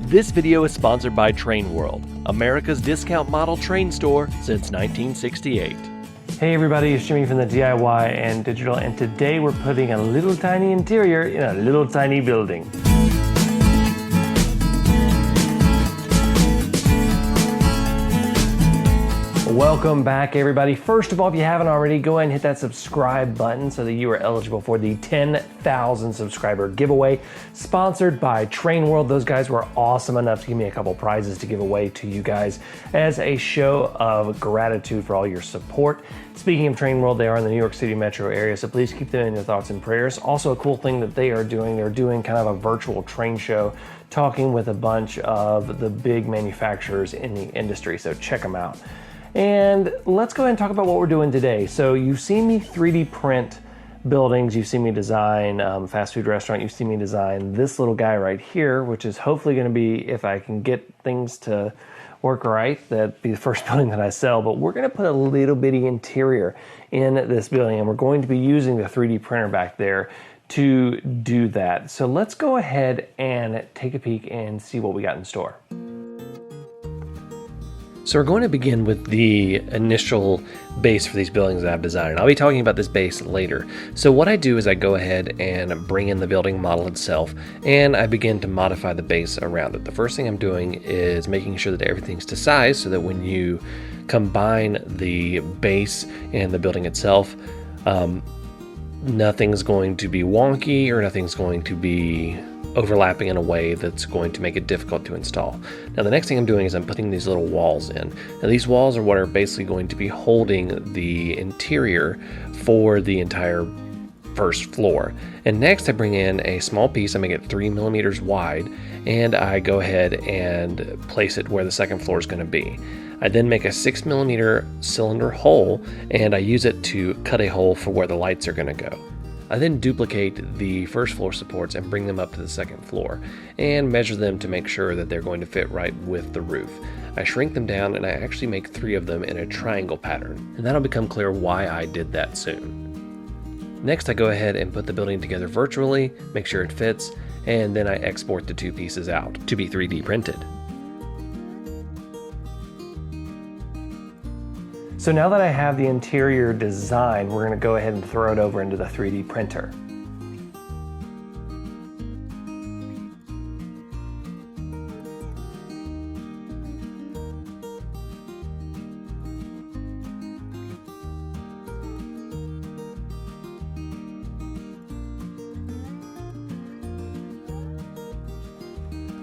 This video is sponsored by Train World, America's discount model train store since 1968. Hey everybody, it's Jimmy from the DIY and Digital, and today we're putting a little tiny interior in a little tiny building. Welcome back everybody. First of all, if you haven't already, go ahead and hit that subscribe button so that you are eligible for the 10,000 subscriber giveaway sponsored by Train World. Those guys were awesome enough to give me a couple prizes to give away to you guys as a show of gratitude for all your support. Speaking of Train World, they are in the New York City metro area, so please keep them in your thoughts and prayers. Also a cool thing that they're doing kind of a virtual train show talking with a bunch of the big manufacturers in the industry, so check them out. And let's go ahead and talk about what we're doing today. So you've seen me 3D print buildings, you've seen me design fast food restaurant, you've seen me design this little guy right here, which is hopefully going to be, if I can get things to work right, that'd be the first building that I sell. But we're going to put a little bitty interior in this building, and we're going to be using the 3D printer back there to do that. So let's go ahead and take a peek and see what we got in store. So we're going to begin with the initial base for these buildings that I've designed. I'll be talking about this base later. So what I do is I go ahead and bring in the building model itself, and I begin to modify the base around it. The first thing I'm doing is making sure that everything's to size so that when you combine the base and the building itself, nothing's going to be wonky or nothing's going to be overlapping in a way that's going to make it difficult to install. Now the next thing I'm doing is I'm putting these little walls in. Now these walls are what are basically going to be holding the interior for the entire first floor. And next I bring in a small piece, I make it 3 millimeters wide, and I go ahead and place it where the second floor is going to be. I then make a 6 millimeter cylinder hole, and I use it to cut a hole for where the lights are going to go. I then duplicate the first floor supports and bring them up to the second floor and measure them to make sure that they're going to fit right with the roof. I shrink them down and I actually make 3 of them in a triangle pattern, and that'll become clear why I did that soon. Next I go ahead and put the building together virtually, make sure it fits, and then I export the 2 pieces out to be 3D printed. So now that I have the interior design, we're going to go ahead and throw it over into the 3D printer.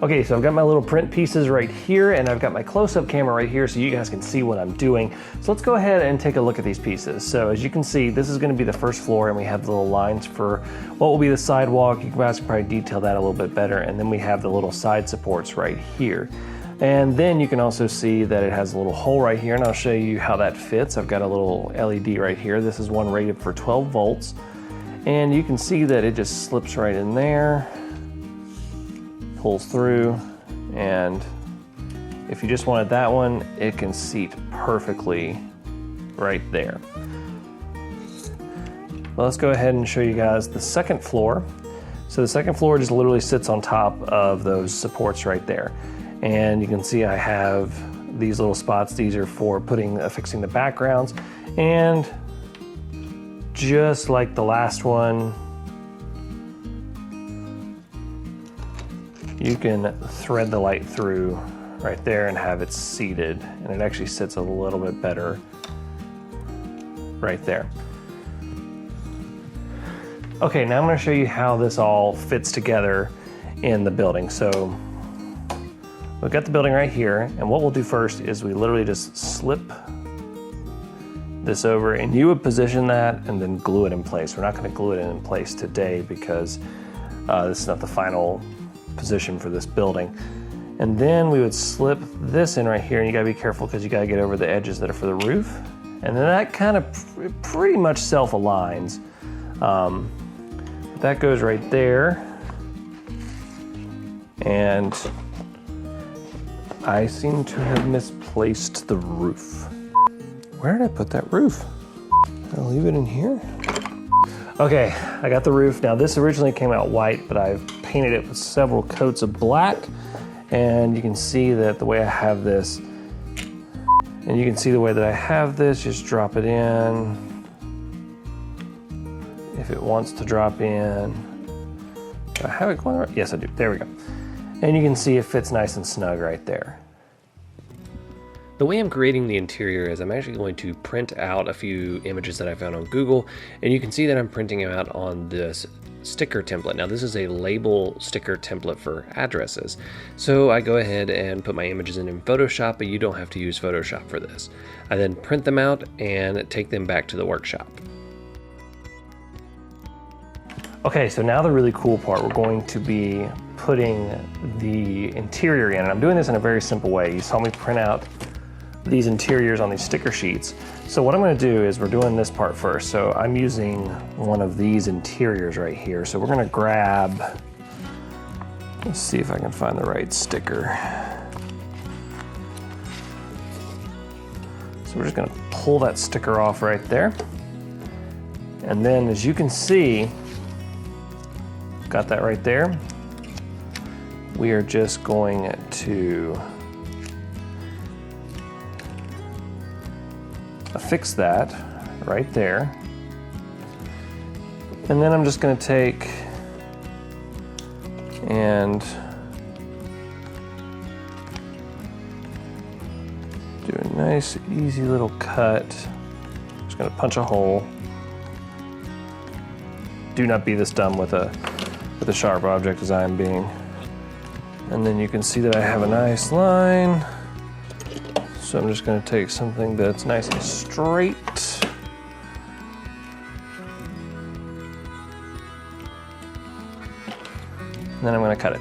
Okay, so I've got my little print pieces right here, and I've got my close-up camera right here so you guys can see what I'm doing. So let's go ahead and take a look at these pieces. So as you can see, this is going to be the first floor, and we have the little lines for what will be the sidewalk. You guys can probably detail that a little bit better. And then we have the little side supports right here. And then you can also see that it has a little hole right here, and I'll show you how that fits. I've got a little LED right here. This is one rated for 12 volts. And you can see that it just slips right in there, pulls through, and if you just wanted that one, it can seat perfectly right there. Well, let's go ahead and show you guys the second floor. So the second floor just literally sits on top of those supports right there. And you can see I have these little spots. These are for affixing the backgrounds. And just like the last one, you can thread the light through right there and have it seated, and it actually sits a little bit better right there. Okay, now I'm going to show you how this all fits together in the building. So we've got the building right here, and what we'll do first is we literally just slip this over, and you would position that and then glue it in place. We're not going to glue it in place today because this is not the final position for this building. And then we would slip this in right here, and you gotta be careful because you gotta get over the edges that are for the roof. And then that kind of pretty much self-aligns. That goes right there. And I seem to have misplaced the roof. Where did I put that roof? Did I leave it in here? Okay, I got the roof. Now this originally came out white, but I've painted it with several coats of black, And you can see that the way I have this, just drop it in. If it wants to drop in. Do I have it going right? Yes, I do. There we go. And you can see it fits nice and snug right there. The way I'm creating the interior is I'm actually going to print out a few images that I found on Google, and you can see that I'm printing them out on this sticker template. Now this is a label sticker template for addresses. So I go ahead and put my images in Photoshop, but you don't have to use Photoshop for this. I then print them out and take them back to the workshop. Okay, so now the really cool part, we're going to be putting the interior in, and I'm doing this in a very simple way. You saw me print out these interiors on these sticker sheets. So what I'm gonna do is we're doing this part first. So I'm using one of these interiors right here. So we're gonna grab, let's see if I can find the right sticker. So we're just gonna pull that sticker off right there. And then as you can see, got that right there. We are just going to affix that right there. And then I'm just going to take and do a nice easy little cut. Just going to punch a hole. Do not be this dumb with a sharp object as I am being. And then you can see that I have a nice line. So I'm just going to take something that's nice and straight. And then I'm going to cut it.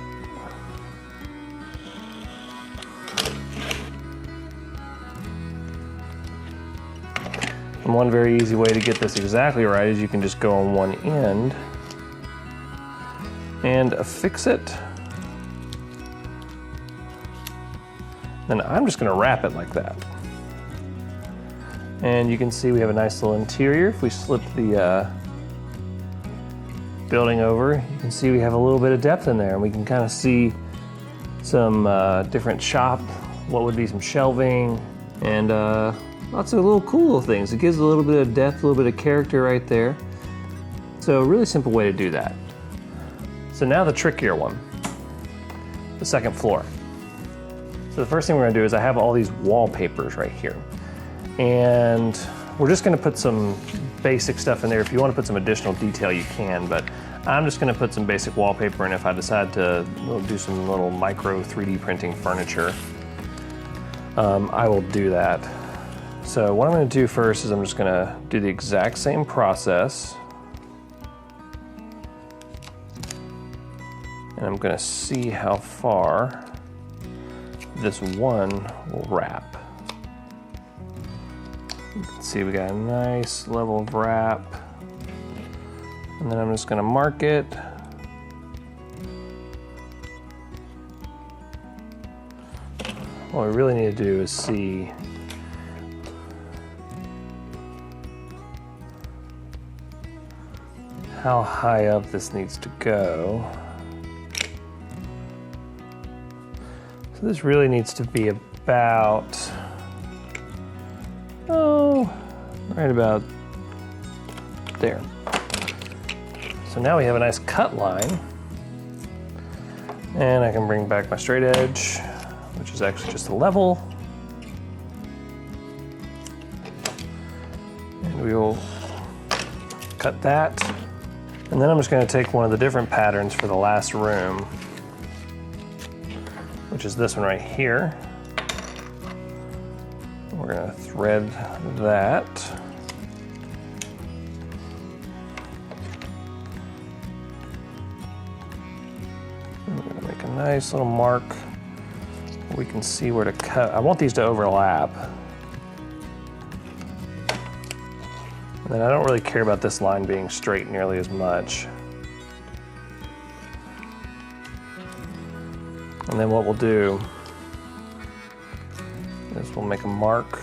And one very easy way to get this exactly right is you can just go on one end and affix it. Then I'm just gonna wrap it like that. And you can see we have a nice little interior. If we slip the building over, you can see we have a little bit of depth in there, and we can kind of see some different shop, what would be some shelving, and lots of little cool little things. It gives a little bit of depth, a little bit of character right there. So a really simple way to do that. So now the trickier one, the second floor. So the first thing we're gonna do is I have all these wallpapers right here. And we're just gonna put some basic stuff in there. If you wanna put some additional detail, you can, but I'm just gonna put some basic wallpaper, and if I decide to do some little micro 3D printing furniture, I will do that. So what I'm gonna do first is I'm just gonna do the exact same process. And I'm gonna see how far this one will wrap. You can see we got a nice level of wrap. And then I'm just gonna mark it. What we really need to do is see how high up this needs to go. So this really needs to be about, right about there. So now we have a nice cut line, and I can bring back my straight edge, which is actually just a level. And we will cut that. And then I'm just going to take one of the different patterns for the last room, which is this one right here. We're going to thread that. And we're going to make a nice little mark where we can see where to cut. I want these to overlap. And then I don't really care about this line being straight nearly as much. And then what we'll do is we'll make a mark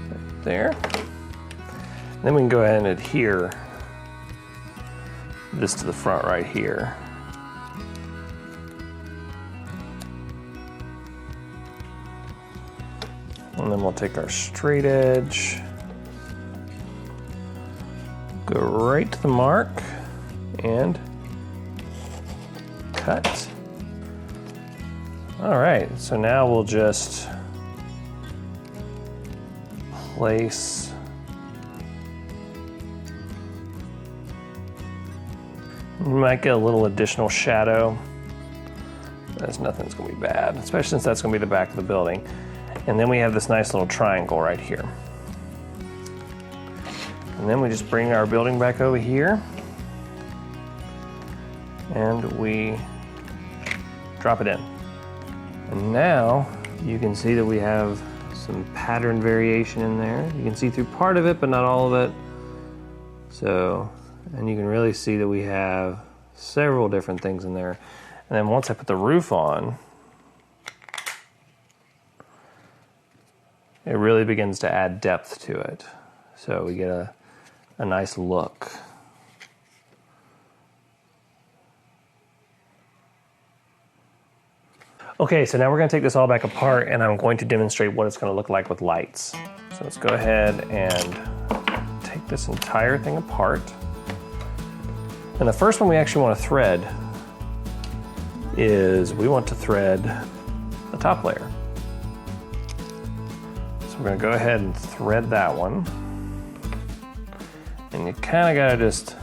right there. And then we can go ahead and adhere this to the front right here. And then we'll take our straight edge, go right to the mark, and cut. All right, so now we'll just place you might get a little additional shadow. That's nothing's gonna be bad, especially since that's gonna be the back of the building. And then we have this nice little triangle right here. And then we just bring our building back over here and we drop it in. And now you can see that we have some pattern variation in there. You can see through part of it, but not all of it. So, and you can really see that we have several different things in there. And then once I put the roof on, it really begins to add depth to it. So we get a nice look. Okay, so now we're gonna take this all back apart and I'm going to demonstrate what it's gonna look like with lights. So let's go ahead and take this entire thing apart. And the first one we actually wanna thread is we want to thread the top layer. So we're gonna go ahead and thread that one. And you kinda gotta just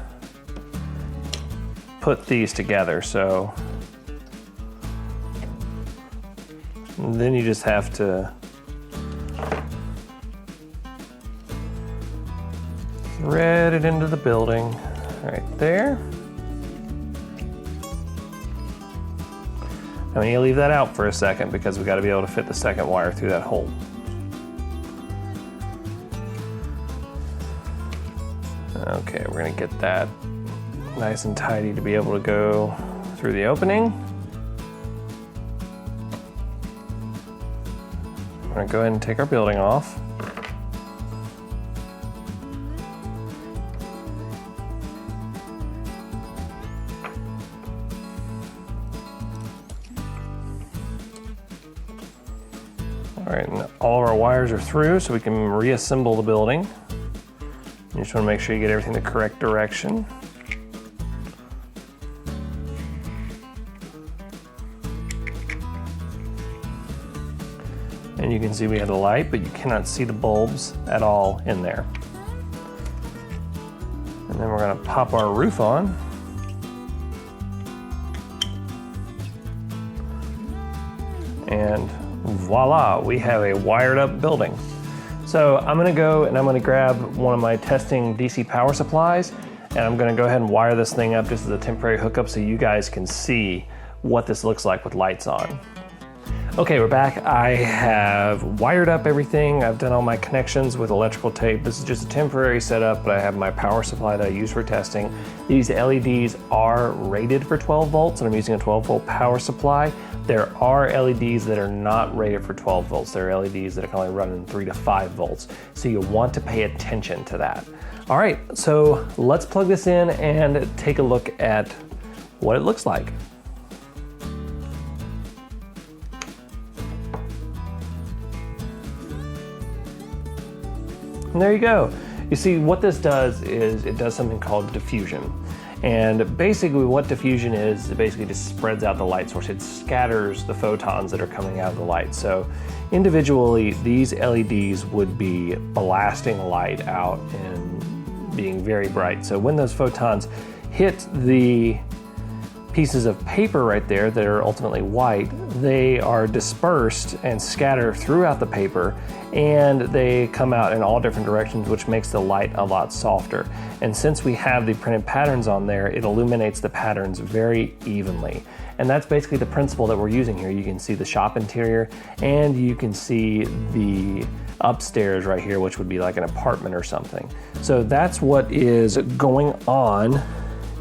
put these together. So then you just have to thread it into the building right there. I'm gonna leave that out for a second because we got to be able to fit the second wire through that hole. Okay, we're gonna get that nice and tidy to be able to go through the opening. We're gonna go ahead and take our building off. All right, and all of our wires are through, so we can reassemble the building. You just want to make sure you get everything the correct direction. And you can see we have the light, but you cannot see the bulbs at all in there. And then we're going to pop our roof on. And voila, we have a wired up building. So I'm gonna go and I'm gonna grab one of my testing DC power supplies and I'm gonna go ahead and wire this thing up just as a temporary hookup so you guys can see what this looks like with lights on. Okay, we're back. I have wired up everything. I've done all my connections with electrical tape. This is just a temporary setup, but I have my power supply that I use for testing. These LEDs are rated for 12 volts and I'm using a 12 volt power supply. There are LEDs that are not rated for 12 volts. There are LEDs that can only run in 3 to 5 volts. So you want to pay attention to that. All right, so let's plug this in and take a look at what it looks like. And there you go. You see, what this does is it does something called diffusion. And basically what diffusion is, it basically just spreads out the light source. It scatters the photons that are coming out of the light. So individually, these LEDs would be blasting light out and being very bright. So when those photons hit the pieces of paper right there that are ultimately white, they are dispersed and scatter throughout the paper and they come out in all different directions, which makes the light a lot softer. And since we have the printed patterns on there, it illuminates the patterns very evenly. And that's basically the principle that we're using here. You can see the shop interior and you can see the upstairs right here, which would be like an apartment or something. So that's what is going on.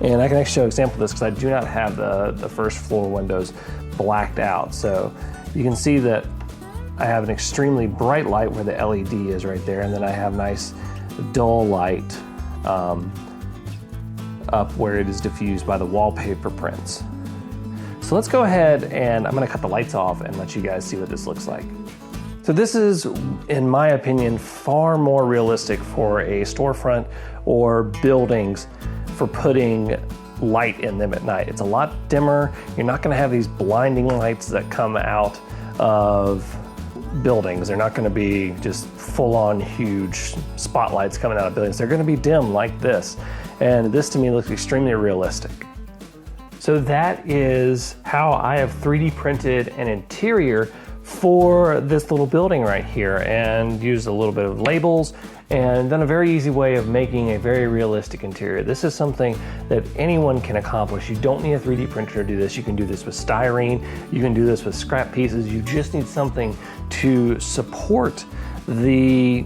And I can actually show an example of this because I do not have the first floor windows blacked out. So you can see that I have an extremely bright light where the LED is right there. And then I have nice dull light up where it is diffused by the wallpaper prints. So let's go ahead and I'm gonna cut the lights off and let you guys see what this looks like. So this is, in my opinion, far more realistic for a storefront or buildings for putting light in them at night. It's a lot dimmer. You're not gonna have these blinding lights that come out of buildings. They're not gonna be just full-on huge spotlights coming out of buildings. They're gonna be dim like this. And this to me looks extremely realistic. So that is how I have 3D printed an interior for this little building right here, and used a little bit of labels and done a very easy way of making a very realistic interior. This is something that anyone can accomplish. You don't need a 3D printer to do this. You can do this with styrene. You can do this with scrap pieces. You just need something to support the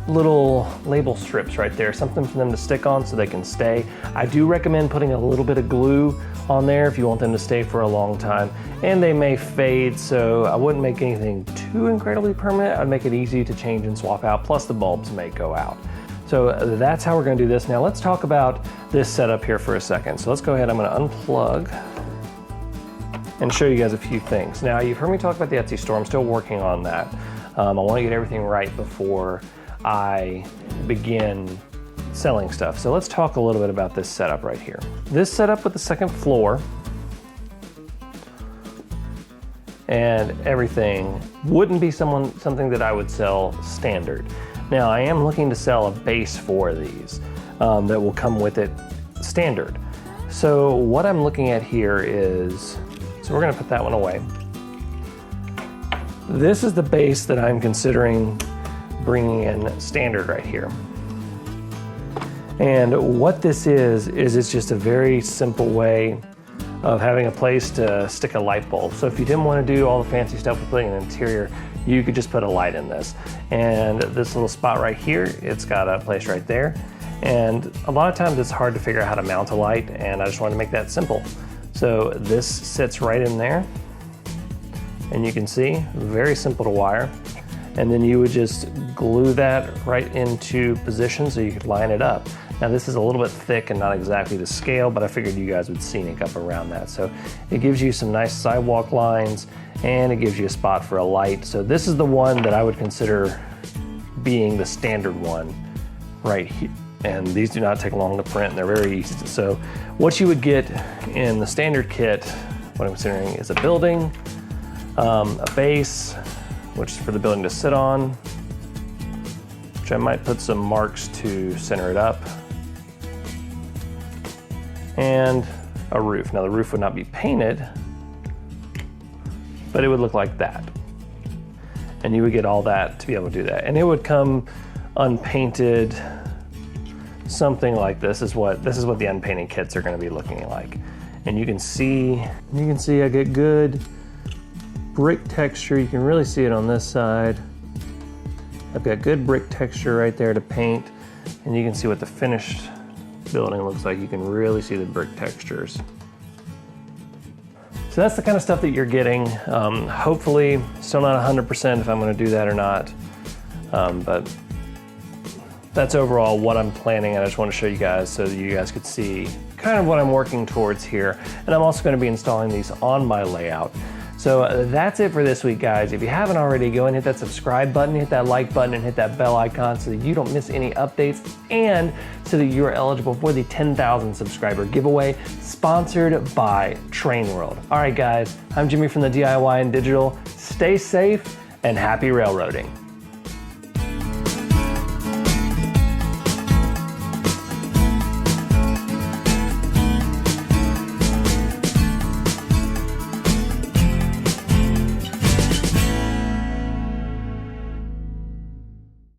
little label strips right there, something for them to stick on so they can stay. I do recommend putting a little bit of glue on there if you want them to stay for a long time, and they may fade, so I wouldn't make anything too incredibly permanent. I'd make it easy to change and swap out, plus the bulbs may go out. So that's how we're gonna do this. Now let's talk about this setup here for a second. So let's go ahead, I'm gonna unplug and show you guys a few things. Now you've heard me talk about the Etsy store, I'm still working on that. I wanna get everything right before I begin selling stuff. So let's talk a little bit about this setup right here. This setup with the second floor and everything wouldn't be something that I would sell standard. Now I am looking to sell a base for these that will come with it standard. So what I'm looking at here is, so we're gonna put that one away. This is the base that I'm considering bringing in standard right here. And what this is it's just a very simple way of having a place to stick a light bulb. So if you didn't want to do all the fancy stuff with putting an interior, you could just put a light in this. And this little spot right here, it's got a place right there. And a lot of times it's hard to figure out how to mount a light, and I just wanted to make that simple. So this sits right in there, and you can see, very simple to wire. And then you would just glue that right into position so you could line it up. Now this is a little bit thick and not exactly the scale, but I figured you guys would scenic up around that. So it gives you some nice sidewalk lines, and it gives you a spot for a light. So this is the one that I would consider being the standard one right here. And these do not take long to print, and they're very easy. So what you would get in the standard kit, what I'm considering, is a building, a base, which is for the building to sit on, which I might put some marks to center it up, and a roof. Now the roof would not be painted, but it would look like that. And you would get all that to be able to do that. And it would come unpainted, something like this. This is what the unpainted kits are gonna be looking like. And you can see I get good brick texture. You can really see it on this side. I've got good brick texture right there to paint, and you can see what the finished building looks like. You can really see the brick textures. So that's the kind of stuff that you're getting. Hopefully, still not 100% if I'm gonna do that or not, but that's overall what I'm planning, and I just want to show you guys so that you guys could see kind of what I'm working towards here. And I'm also gonna be installing these on my layout. So that's it for this week, guys. If you haven't already, go and hit that subscribe button, hit that like button, and hit that bell icon so that you don't miss any updates, and so that you're eligible for the 10,000 subscriber giveaway sponsored by Train World. All right, guys, I'm Jimmy from the DIY and Digital. Stay safe and happy railroading.